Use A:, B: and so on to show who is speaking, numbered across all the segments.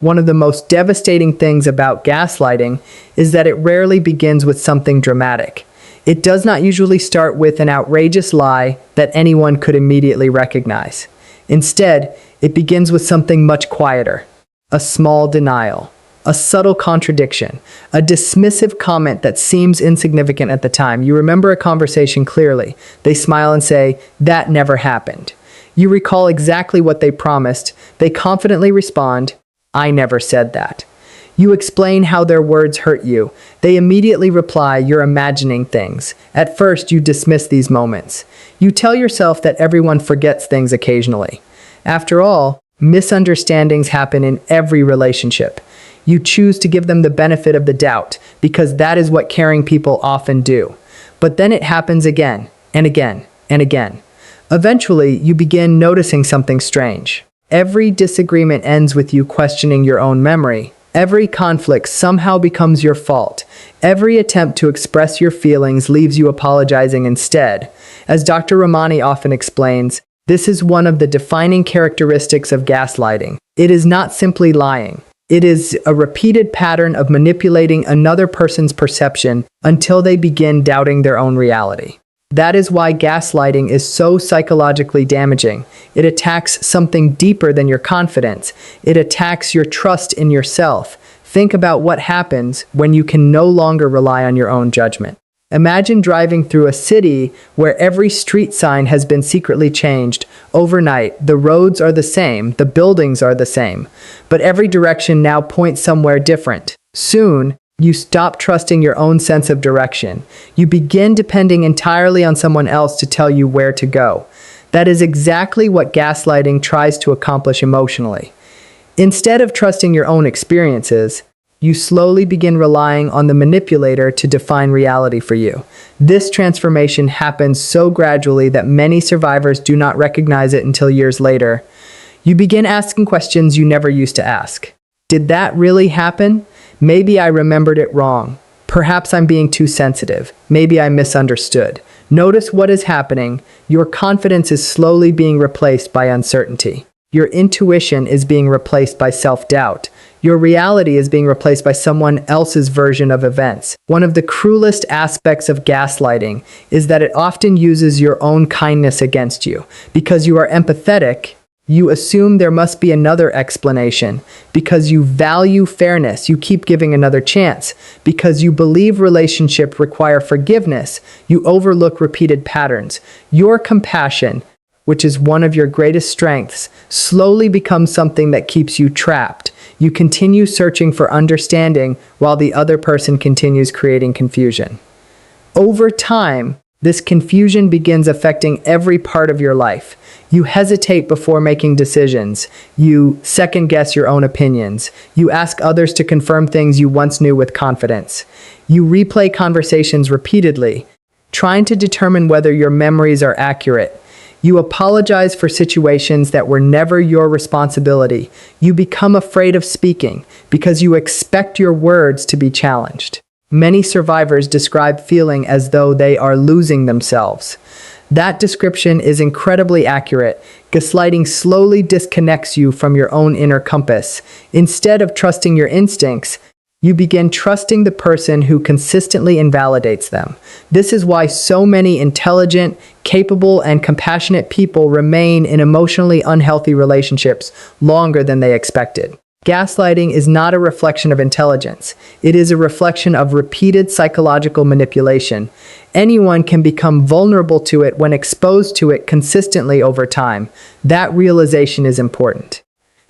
A: One of the most devastating things about gaslighting is that it rarely begins with something dramatic. It does not usually start with an outrageous lie that anyone could immediately recognize. Instead, it begins with something much quieter: a small denial, a subtle contradiction, a dismissive comment that seems insignificant at the time. You remember a conversation clearly. They smile and say, "That never happened." You recall exactly what they promised. They confidently respond, "I never said that." You explain how their words hurt you. They immediately reply, "You're imagining things." At first, you dismiss these moments. You tell yourself that everyone forgets things occasionally. After all, misunderstandings happen in every relationship. You choose to give them the benefit of the doubt because that is what caring people often do. But then it happens again and again and again. Eventually, you begin noticing something strange. Every disagreement ends with you questioning your own memory. Every conflict somehow becomes your fault. Every attempt to express your feelings leaves you apologizing instead. As Dr. RAMANI often explains, this is one of the defining characteristics of gaslighting. It is not simply lying. It is a repeated pattern of manipulating another person's perception until they begin doubting their own reality. That is why gaslighting is so psychologically damaging. It attacks something deeper than your confidence. It attacks your trust in yourself. Think about what happens when you can no longer rely on your own judgment. Imagine driving through a city where every street sign has been secretly changed. Overnight, the roads are the same, the buildings are the same, but every direction now points somewhere different. Soon, you stop trusting your own sense of direction. You begin depending entirely on someone else to tell you where to go. That is exactly what gaslighting tries to accomplish emotionally. Instead of trusting your own experiences, you slowly begin relying on the manipulator to define reality for you. This transformation happens so gradually that many survivors do not recognize it until years later. You begin asking questions you never used to ask. Did that really happen? Maybe I remembered it wrong. Perhaps I'm being too sensitive. Maybe I misunderstood. Notice what is happening. Your confidence is slowly being replaced by uncertainty. Your intuition is being replaced by self-doubt. Your reality is being replaced by someone else's version of events. One of the cruelest aspects of gaslighting is that it often uses your own kindness against you. Because you are empathetic, you assume there must be another explanation. Because you value fairness, you keep giving another chance. Because you believe relationships require forgiveness, you overlook repeated patterns. Your compassion, which is one of your greatest strengths, slowly becomes something that keeps you trapped. You continue searching for understanding while the other person continues creating confusion. Over time, this confusion begins affecting every part of your life. You hesitate before making decisions. You second-guess your own opinions. You ask others to confirm things you once knew with confidence. You replay conversations repeatedly, trying to determine whether your memories are accurate. You apologize for situations that were never your responsibility. You become afraid of speaking because you expect your words to be challenged. Many survivors describe feeling as though they are losing themselves. That description is incredibly accurate. Gaslighting slowly disconnects you from your own inner compass. Instead of trusting your instincts, you begin trusting the person who consistently invalidates them. This is why so many intelligent, capable, and compassionate people remain in emotionally unhealthy relationships longer than they expected. Gaslighting is not a reflection of intelligence. It is a reflection of repeated psychological manipulation. Anyone can become vulnerable to it when exposed to it consistently over time. That realization is important.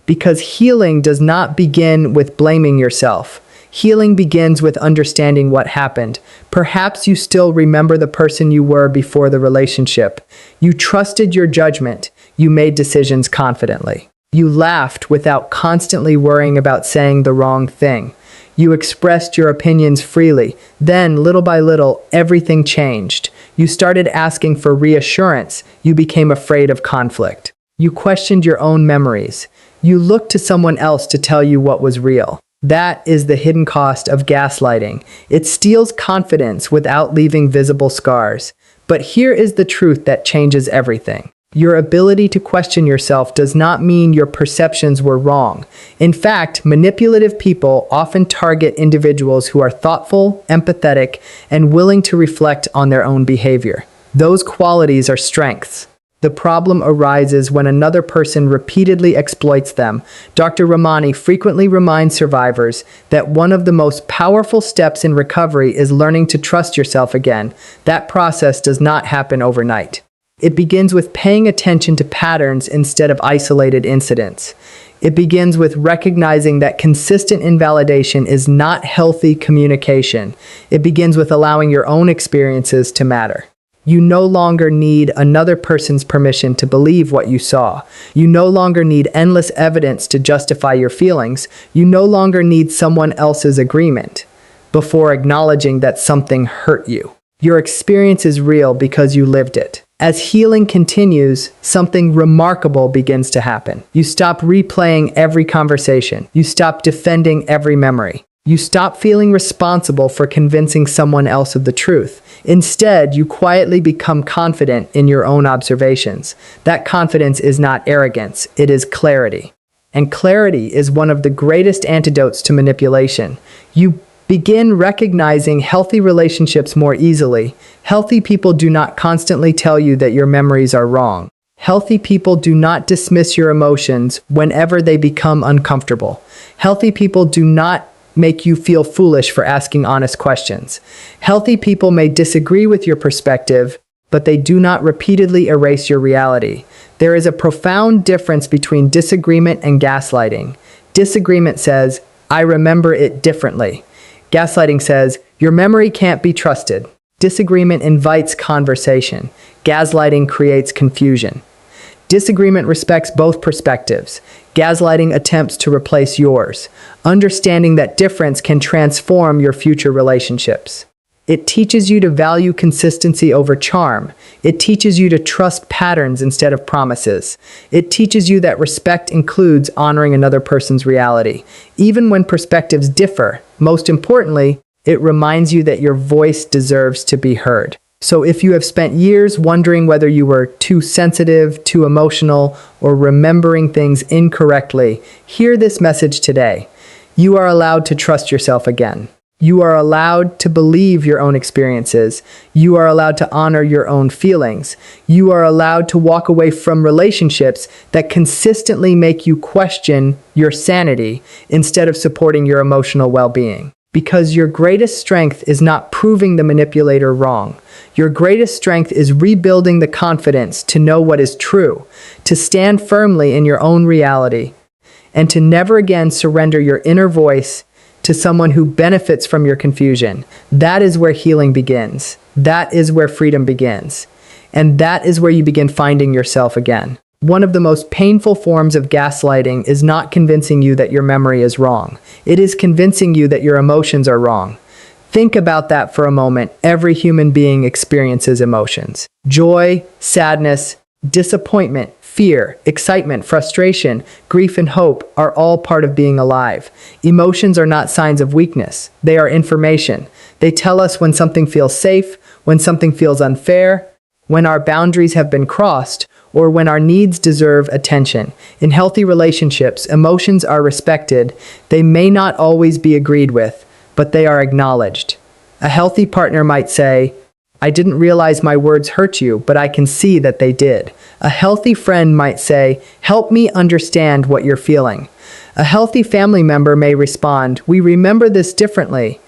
A: Because healing does not begin with blaming yourself. Healing begins with understanding what happened. Perhaps you still remember the person you were before the relationship. You trusted your judgment. You made decisions confidently. You laughed without constantly worrying about saying the wrong thing. You expressed your opinions freely. Then, little by little, everything changed. You started asking for reassurance. You became afraid of conflict. You questioned your own memories. You looked to someone else to tell you what was real. That is the hidden cost of gaslighting. It steals confidence without leaving visible scars. But here is the truth that changes everything. Your ability to question yourself does not mean your perceptions were wrong. In fact, manipulative people often target individuals who are thoughtful, empathetic, and willing to reflect on their own behavior. Those qualities are strengths. The problem arises when another person repeatedly exploits them. Dr. RAMANI frequently reminds survivors that one of the most powerful steps in recovery is learning to trust yourself again. That process does not happen overnight. It begins with paying attention to patterns instead of isolated incidents. It begins with recognizing that consistent invalidation is not healthy communication. It begins with allowing your own experiences to matter. You no longer need another person's permission to believe what you saw. You no longer need endless evidence to justify your feelings. You no longer need someone else's agreement before acknowledging that something hurt you. Your experience is real because you lived it. As healing continues, something remarkable begins to happen. You stop replaying every conversation. You stop defending every memory. You stop feeling responsible for convincing someone else of the truth. Instead, you quietly become confident in your own observations. That confidence is not arrogance, it is clarity. And clarity is one of the greatest antidotes to manipulation. You begin recognizing healthy relationships more easily. Healthy people do not constantly tell you that your memories are wrong. Healthy people do not dismiss your emotions whenever they become uncomfortable. Healthy people do not make you feel foolish for asking honest questions. Healthy people may disagree with your perspective, but they do not repeatedly erase your reality. There is a profound difference between disagreement and gaslighting. Disagreement says, "I remember it differently." Gaslighting says, "Your memory can't be trusted." Disagreement invites conversation. Gaslighting creates confusion. Disagreement respects both perspectives. Gaslighting attempts to replace yours. Understanding that difference can transform your future relationships. It teaches you to value consistency over charm. It teaches you to trust patterns instead of promises. It teaches you that respect includes honoring another person's reality. Even when perspectives differ, most importantly, it reminds you that your voice deserves to be heard. So if you have spent years wondering whether you were too sensitive, too emotional, or remembering things incorrectly, hear this message today. You are allowed to trust yourself again. You are allowed to believe your own experiences. You are allowed to honor your own feelings. You are allowed to walk away from relationships that consistently make you question your sanity instead of supporting your emotional well-being. Because your greatest strength is not proving the manipulator wrong. Your greatest strength is rebuilding the confidence to know what is true, to stand firmly in your own reality, and to never again surrender your inner voice to someone who benefits from your confusion. That is where healing begins. That is where freedom begins. And that is where you begin finding yourself again. One of the most painful forms of gaslighting is not convincing you that your memory is wrong. It is convincing you that your emotions are wrong. Think about that for a moment. Every human being experiences emotions. Joy, sadness, disappointment, fear, excitement, frustration, grief, and hope are all part of being alive. Emotions are not signs of weakness. They are information. They tell us when something feels safe, when something feels unfair, when our boundaries have been crossed, or when our needs deserve attention. In healthy relationships, emotions are respected. They may not always be agreed with, but they are acknowledged. A healthy partner might say, "I didn't realize my words hurt you, but I can see that they did." A healthy friend might say, "Help me understand what you're feeling." A healthy family member may respond, "We remember this differently,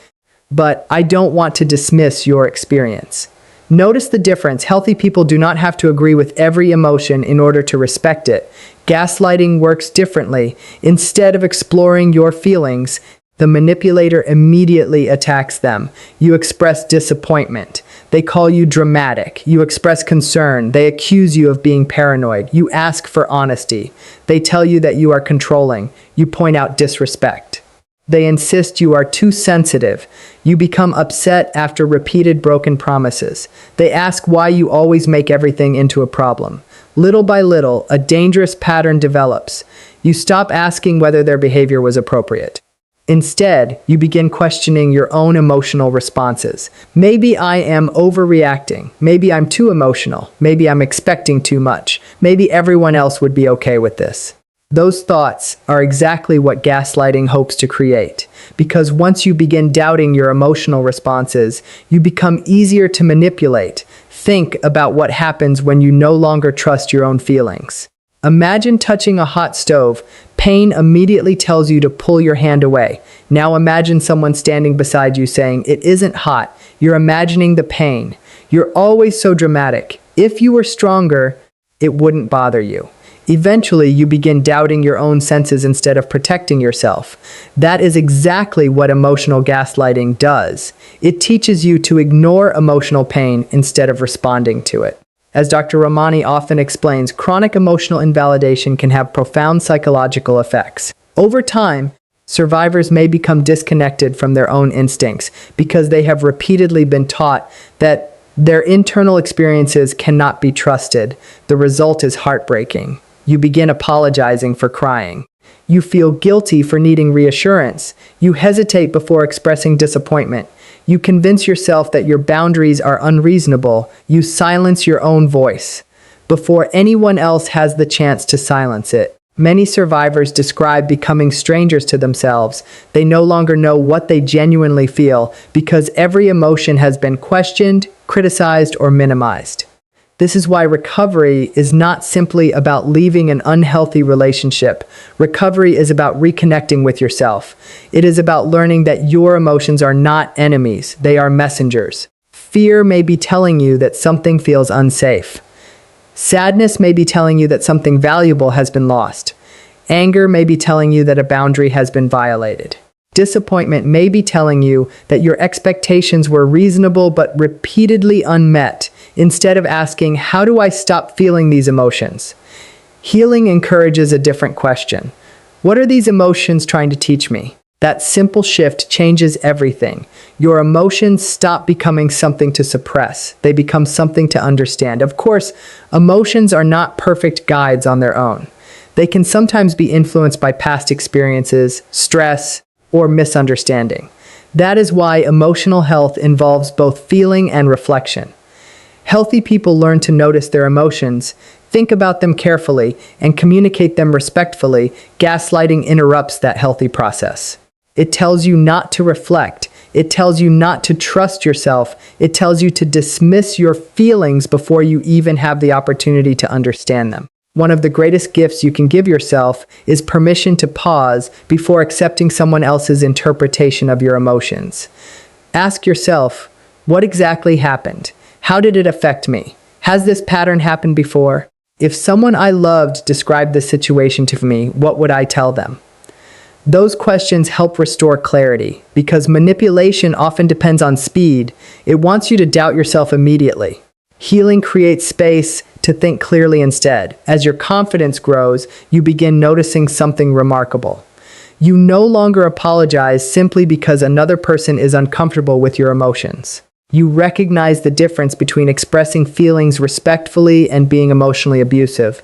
A: but I don't want to dismiss your experience." Notice the difference. Healthy people do not have to agree with every emotion in order to respect it. Gaslighting works differently. Instead of exploring your feelings, the manipulator immediately attacks them. You express disappointment. They call you dramatic. You express concern. They accuse you of being paranoid. You ask for honesty. They tell you that you are controlling. You point out disrespect. They insist you are too sensitive. You become upset after repeated broken promises. They ask why you always make everything into a problem. Little by little, a dangerous pattern develops. You stop asking whether their behavior was appropriate. Instead, you begin questioning your own emotional responses. Maybe I am overreacting. Maybe I'm too emotional. Maybe I'm expecting too much. Maybe everyone else would be okay with this. Those thoughts are exactly what gaslighting hopes to create, because once you begin doubting your emotional responses, you become easier to manipulate. Think about what happens when you no longer trust your own feelings. Imagine touching a hot stove. Pain immediately tells you to pull your hand away. Now imagine someone standing beside you saying, "It isn't hot." You're imagining the pain. You're always so dramatic. If you were stronger, it wouldn't bother you. Eventually, you begin doubting your own senses instead of protecting yourself. That is exactly what emotional gaslighting does. It teaches you to ignore emotional pain instead of responding to it. As Dr. RAMANI often explains, chronic emotional invalidation can have profound psychological effects. Over time, survivors may become disconnected from their own instincts because they have repeatedly been taught that their internal experiences cannot be trusted. The result is heartbreaking. You begin apologizing for crying. You feel guilty for needing reassurance. You hesitate before expressing disappointment. You convince yourself that your boundaries are unreasonable. You silence your own voice before anyone else has the chance to silence it. Many survivors describe becoming strangers to themselves. They no longer know what they genuinely feel because every emotion has been questioned, criticized, or minimized. This is why recovery is not simply about leaving an unhealthy relationship. Recovery is about reconnecting with yourself. It is about learning that your emotions are not enemies, they are messengers. Fear may be telling you that something feels unsafe. Sadness may be telling you that something valuable has been lost. Anger may be telling you that a boundary has been violated. Disappointment may be telling you that your expectations were reasonable but repeatedly unmet. Instead of asking, "How do I stop feeling these emotions?" Healing encourages a different question. What are these emotions trying to teach me? That simple shift changes everything. Your emotions stop becoming something to suppress. They become something to understand. Of course, emotions are not perfect guides on their own. They can sometimes be influenced by past experiences, stress, or misunderstanding. That is why emotional health involves both feeling and reflection. Healthy people learn to notice their emotions, think about them carefully, and communicate them respectfully. Gaslighting interrupts that healthy process. It tells you not to reflect. It tells you not to trust yourself. It tells you to dismiss your feelings before you even have the opportunity to understand them. One of the greatest gifts you can give yourself is permission to pause before accepting someone else's interpretation of your emotions. Ask yourself, what exactly happened? How did it affect me? Has this pattern happened before? If someone I loved described this situation to me, what would I tell them? Those questions help restore clarity because manipulation often depends on speed. It wants you to doubt yourself immediately. Healing creates space to think clearly instead. As your confidence grows, you begin noticing something remarkable. You no longer apologize simply because another person is uncomfortable with your emotions. You recognize the difference between expressing feelings respectfully and being emotionally abusive.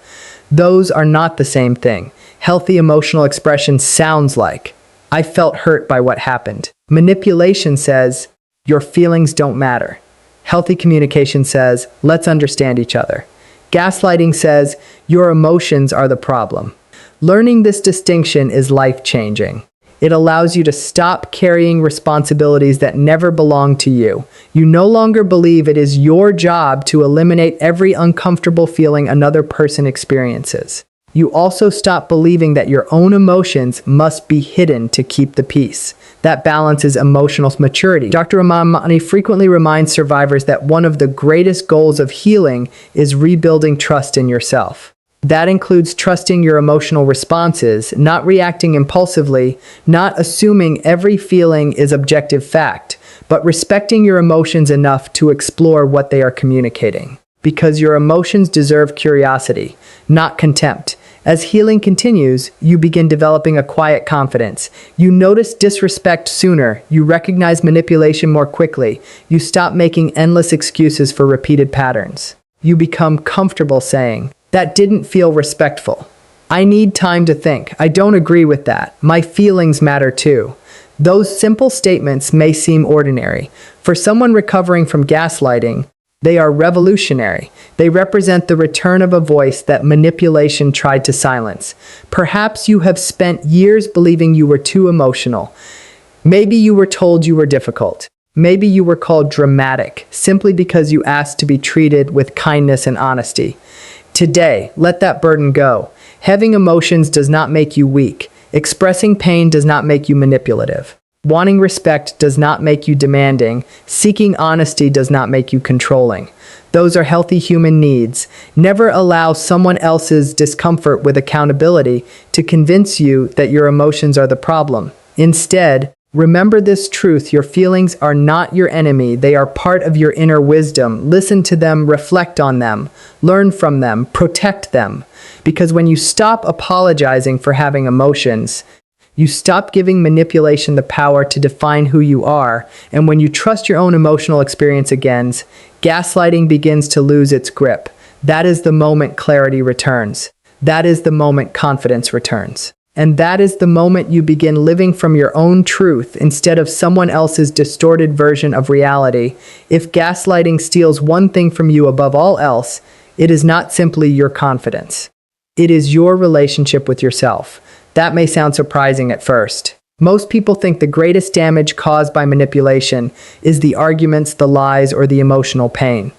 A: Those are not the same thing. Healthy emotional expression sounds like, "I felt hurt by what happened." Manipulation says, "Your feelings don't matter." Healthy communication says, "Let's understand each other." Gaslighting says, "Your emotions are the problem." Learning this distinction is life-changing. It allows you to stop carrying responsibilities that never belong to you. You no longer believe it is your job to eliminate every uncomfortable feeling another person experiences. You also stop believing that your own emotions must be hidden to keep the peace. That balance is emotional maturity. Dr. RAMANI frequently reminds survivors that one of the greatest goals of healing is rebuilding trust in yourself. That includes trusting your emotional responses, not reacting impulsively, not assuming every feeling is objective fact, but respecting your emotions enough to explore what they are communicating. Because your emotions deserve curiosity, not contempt. As healing continues, you begin developing a quiet confidence. You notice disrespect sooner. You recognize manipulation more quickly. You stop making endless excuses for repeated patterns. You become comfortable saying, "That didn't feel respectful. I need time to think. I don't agree with that. My feelings matter too." Those simple statements may seem ordinary. For someone recovering from gaslighting, they are revolutionary. They represent the return of a voice that manipulation tried to silence. Perhaps you have spent years believing you were too emotional. Maybe you were told you were difficult. Maybe you were called dramatic simply because you asked to be treated with kindness and honesty. Today, let that burden go. Having emotions does not make you weak. Expressing pain does not make you manipulative. Wanting respect does not make you demanding. Seeking honesty does not make you controlling. Those are healthy human needs. Never allow someone else's discomfort with accountability to convince you that your emotions are the problem. Instead, remember this truth: your feelings are not your enemy. They are part of your inner wisdom. Listen to them, reflect on them, learn from them, protect them. Because when you stop apologizing for having emotions, you stop giving manipulation the power to define who you are, and when you trust your own emotional experience again, gaslighting begins to lose its grip. That is the moment clarity returns. That is the moment confidence returns. And that is the moment you begin living from your own truth instead of someone else's distorted version of reality. If gaslighting steals one thing from you above all else, it is not simply your confidence. It is your relationship with yourself. That may sound surprising at first. Most people think the greatest damage caused by manipulation is the arguments, the lies, or the emotional pain.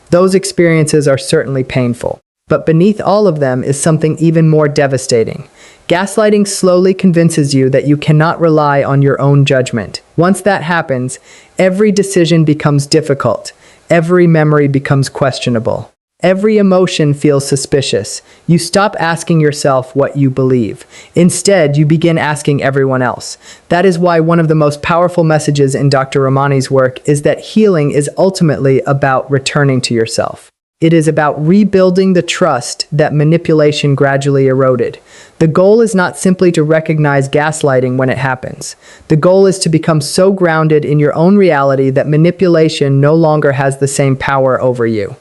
A: Those experiences are certainly painful. But beneath all of them is something even more devastating. Gaslighting slowly convinces you that you cannot rely on your own judgment. Once that happens, every decision becomes difficult. Every memory becomes questionable. Every emotion feels suspicious. You stop asking yourself what you believe. Instead, you begin asking everyone else. That is why one of the most powerful messages in Dr. Ramani's work is that healing is ultimately about returning to yourself. It is about rebuilding the trust that manipulation gradually eroded. The goal is not simply to recognize gaslighting when it happens. The goal is to become so grounded in your own reality that manipulation no longer has the same power over you.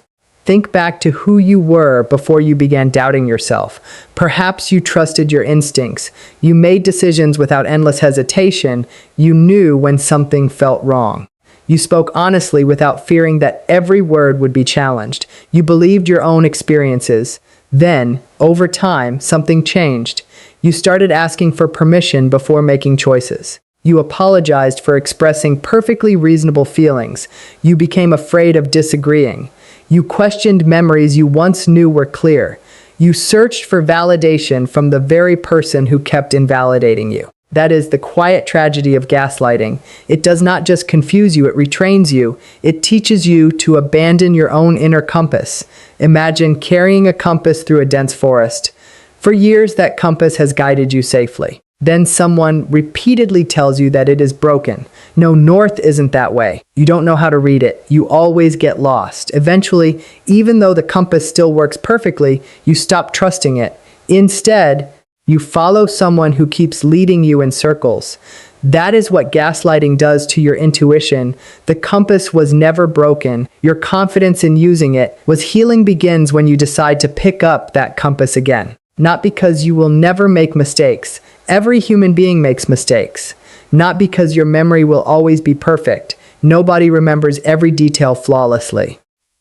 A: Think back to who you were before you began doubting yourself. Perhaps you trusted your instincts. You made decisions without endless hesitation. You knew when something felt wrong. You spoke honestly without fearing that every word would be challenged. You believed your own experiences. Then, over time, something changed. You started asking for permission before making choices. You apologized for expressing perfectly reasonable feelings. You became afraid of disagreeing. You questioned memories you once knew were clear. You searched for validation from the very person who kept invalidating you. That is the quiet tragedy of gaslighting. It does not just confuse you, it retrains you. It teaches you to abandon your own inner compass. Imagine carrying a compass through a dense forest. For years, that compass has guided you safely. Then someone repeatedly tells you that it is broken. No, north isn't that way. You don't know how to read it. You always get lost. Eventually, even though the compass still works perfectly, you stop trusting it. Instead, you follow someone who keeps leading you in circles. That is what gaslighting does to your intuition. The compass was never broken. Your confidence in using it was. Healing begins when you decide to pick up that compass again. Not because you will never make mistakes. Every human being makes mistakes. Not because your memory will always be perfect. Nobody remembers every detail flawlessly.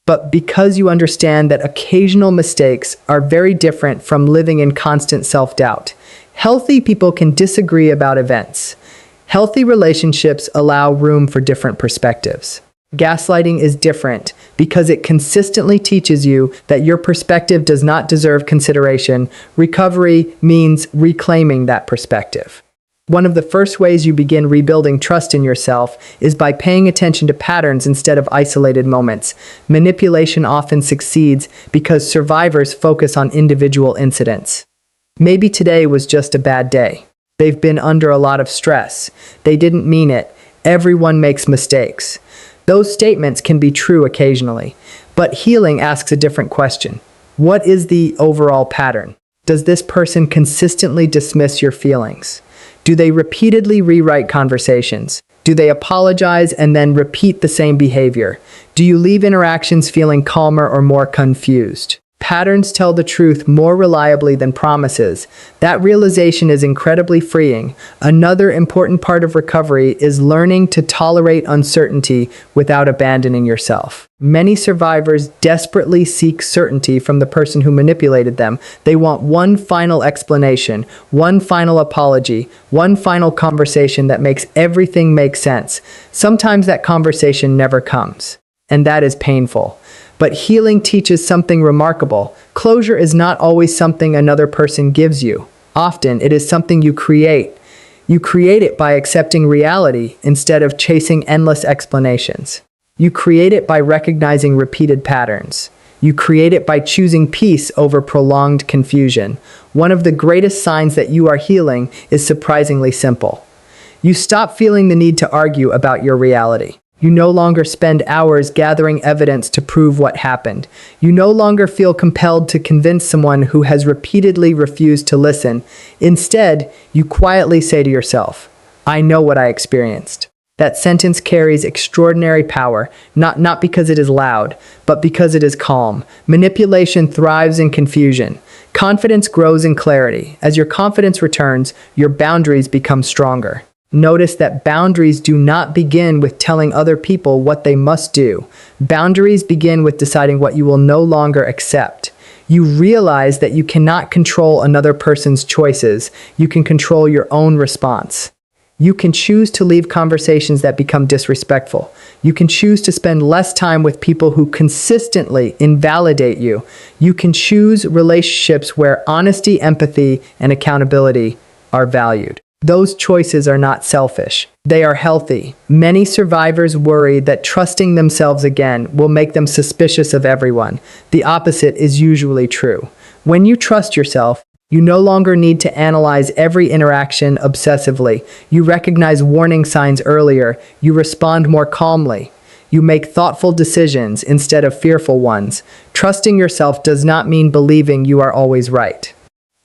A: But because you understand that occasional mistakes are very different from living in constant self-doubt. Healthy people can disagree about events. Healthy relationships allow room for different perspectives. Gaslighting is different because it consistently teaches you that your perspective does not deserve consideration. Recovery means reclaiming that perspective. One of the first ways you begin rebuilding trust in yourself is by paying attention to patterns instead of isolated moments. Manipulation often succeeds because survivors focus on individual incidents. Maybe today was just a bad day. They've been under a lot of stress. They didn't mean it. Everyone makes mistakes. Those statements can be true occasionally, but healing asks a different question. What is the overall pattern? Does this person consistently dismiss your feelings? Do they repeatedly rewrite conversations? Do they apologize and then repeat the same behavior? Do you leave interactions feeling calmer or more confused? Patterns tell the truth more reliably than promises. That realization is incredibly freeing. Another important part of recovery is learning to tolerate uncertainty without abandoning yourself. Many survivors desperately seek certainty from the person who manipulated them. They want one final explanation, one final apology, one final conversation that makes everything make sense. Sometimes that conversation never comes, and that is painful. But healing teaches something remarkable. Closure is not always something another person gives you. Often, it is something you create. You create it by accepting reality instead of chasing endless explanations. You create it by recognizing repeated patterns. You create it by choosing peace over prolonged confusion. One of the greatest signs that you are healing is surprisingly simple. You stop feeling the need to argue about your reality. You no longer spend hours gathering evidence to prove what happened. You no longer feel compelled to convince someone who has repeatedly refused to listen. Instead, you quietly say to yourself, "I know what I experienced." That sentence carries extraordinary power, not because it is loud, but because it is calm. Manipulation thrives in confusion. Confidence grows in clarity. As your confidence returns, your boundaries become stronger. Notice that boundaries do not begin with telling other people what they must do. Boundaries begin with deciding what you will no longer accept. You realize that you cannot control another person's choices. You can control your own response. You can choose to leave conversations that become disrespectful. You can choose to spend less time with people who consistently invalidate you. You can choose relationships where honesty, empathy, and accountability are valued. Those choices are not selfish. They are healthy. Many survivors worry that trusting themselves again will make them suspicious of everyone. The opposite is usually true. When you trust yourself, you no longer need to analyze every interaction obsessively. You recognize warning signs earlier. You respond more calmly. You make thoughtful decisions instead of fearful ones. Trusting yourself does not mean believing you are always right.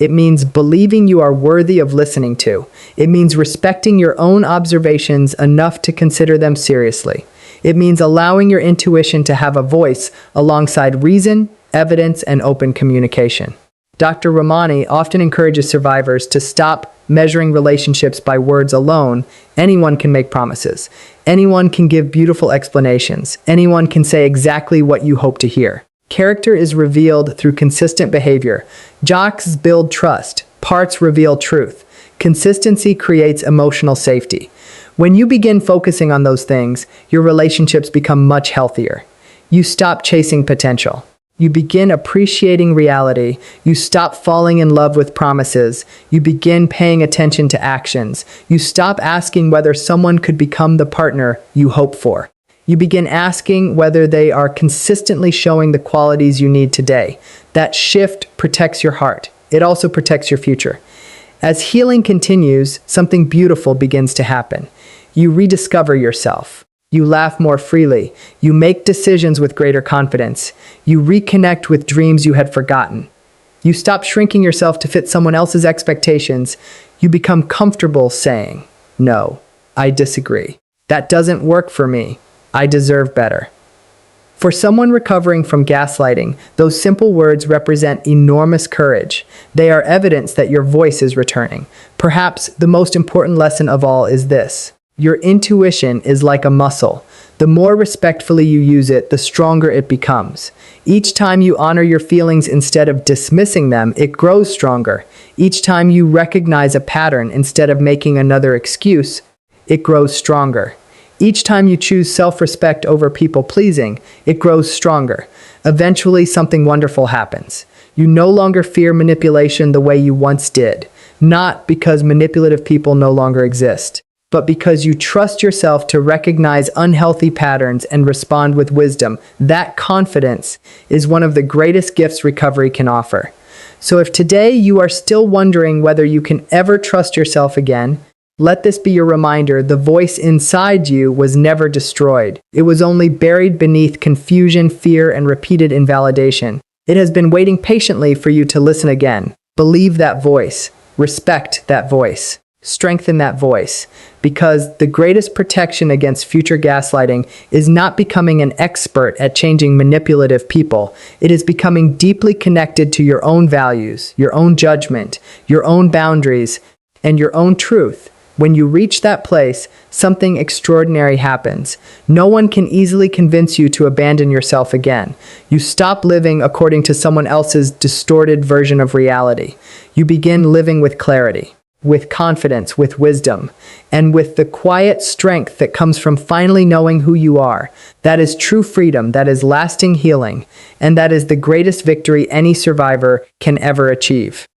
A: It means believing you are worthy of listening to. It means respecting your own observations enough to consider them seriously. It means allowing your intuition to have a voice alongside reason, evidence, and open communication. Dr. RAMANI often encourages survivors to stop measuring relationships by words alone. Anyone can make promises. Anyone can give beautiful explanations. Anyone can say exactly what you hope to hear. Character is revealed through consistent behavior. Jocks build trust. Parts reveal truth. Consistency creates emotional safety. When you begin focusing on those things, your relationships become much healthier. You stop chasing potential. You begin appreciating reality. You stop falling in love with promises. You begin paying attention to actions. You stop asking whether someone could become the partner you hope for. You begin asking whether they are consistently showing the qualities you need today. That shift protects your heart. It also protects your future. As healing continues, something beautiful begins to happen. You rediscover yourself. You laugh more freely. You make decisions with greater confidence. You reconnect with dreams you had forgotten. You stop shrinking yourself to fit someone else's expectations. You become comfortable saying, "No, I disagree. That doesn't work for me. I deserve better." For someone recovering from gaslighting, those simple words represent enormous courage. They are evidence that your voice is returning. Perhaps the most important lesson of all is this: your intuition is like a muscle. The more respectfully you use it, the stronger it becomes. Each time you honor your feelings instead of dismissing them, it grows stronger. Each time you recognize a pattern instead of making another excuse, it grows stronger. Each time you choose self-respect over people-pleasing, it grows stronger. Eventually, something wonderful happens. You no longer fear manipulation the way you once did, not because manipulative people no longer exist, but because you trust yourself to recognize unhealthy patterns and respond with wisdom. That confidence is one of the greatest gifts recovery can offer. So if today you are still wondering whether you can ever trust yourself again, let this be your reminder: the voice inside you was never destroyed. It was only buried beneath confusion, fear, and repeated invalidation. It has been waiting patiently for you to listen again. Believe that voice. Respect that voice. strengthen that voice, because the greatest protection against future gaslighting is not becoming an expert at changing manipulative people. It is becoming deeply connected to your own values, your own judgment, your own boundaries, and your own truth. When you reach that place, something extraordinary happens. No one can easily convince you to abandon yourself again. You stop living according to someone else's distorted version of reality. You begin living with clarity, with confidence, with wisdom, and with the quiet strength that comes from finally knowing who you are. That is true freedom, that is lasting healing, and that is the greatest victory any survivor can ever achieve.